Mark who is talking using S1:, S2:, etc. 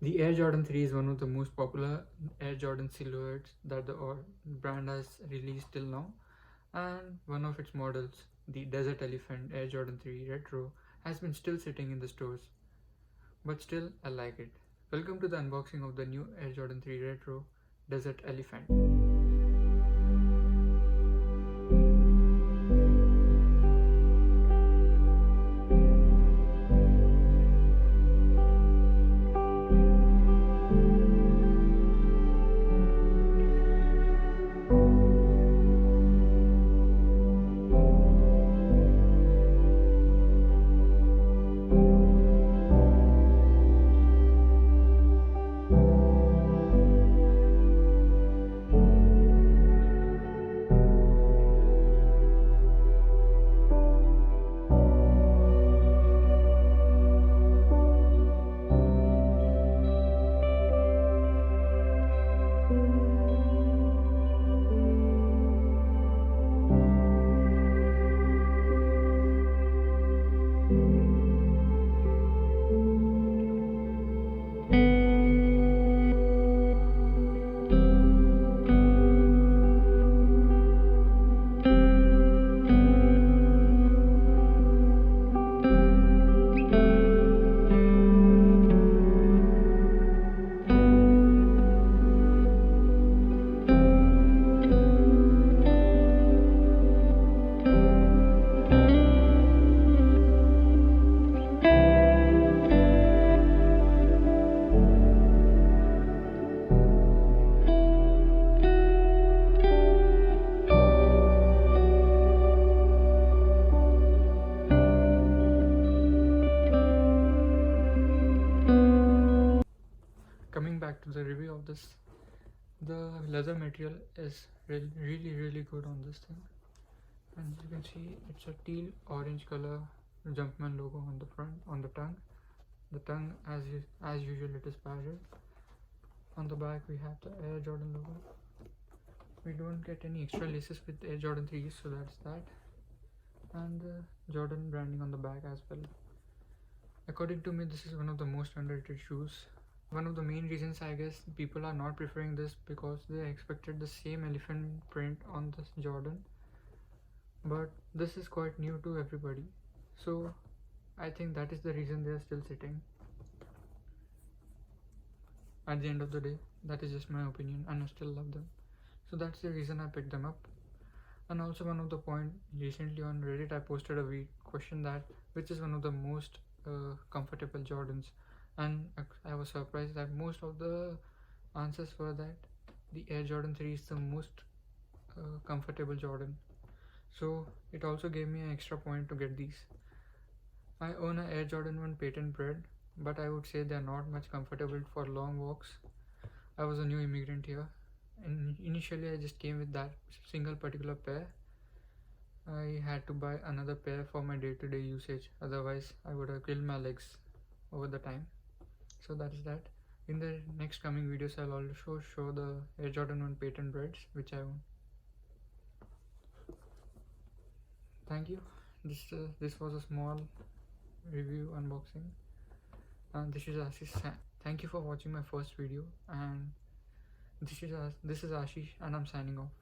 S1: The Air Jordan 3 is one of the most popular Air Jordan silhouettes that the brand has released till now, and one of its models, the Desert Elephant Air Jordan 3 Retro, has been still sitting in the stores, but still I like it. Welcome to the unboxing of the new Air Jordan 3 Retro Desert Elephant. Coming back to the review of this, the leather material is really good on this thing, and you can see it's a teal orange color Jumpman logo on the front, on the tongue. The tongue, as usual, it is padded. On the back we have the Air Jordan logo. We don't get any extra laces with Air Jordan 3s, so that's that, and the Jordan branding on the back as well. According to me, this is one of the most underrated shoes. One of the main reasons, I guess, people are not preferring this because they expected the same elephant print on this Jordan, but this is quite new to everybody, so I think that is the reason they are still sitting. At the end of the day, that is just my opinion, and I still love them, so that's the reason I picked them up. And also, one of the point, recently on Reddit I posted a question that which is one of the most comfortable Jordans, and I was surprised that most of the answers were that the Air Jordan 3 is the most comfortable Jordan. So it also gave me an extra point to get these. I own a Air Jordan 1 patent bred, but I would say they are not much comfortable for long walks. I was a new immigrant here, and initially I just came with that single particular pair. I had to buy another pair for my day-to-day usage, otherwise I would have killed my legs over the time. So that is that. In the next coming videos I'll also show the Air Jordan 1 patent breds which I own. Thank you. This was a small review unboxing, and this is Ashish. Thank you for watching my first video, and this is Ashish, and I'm signing off.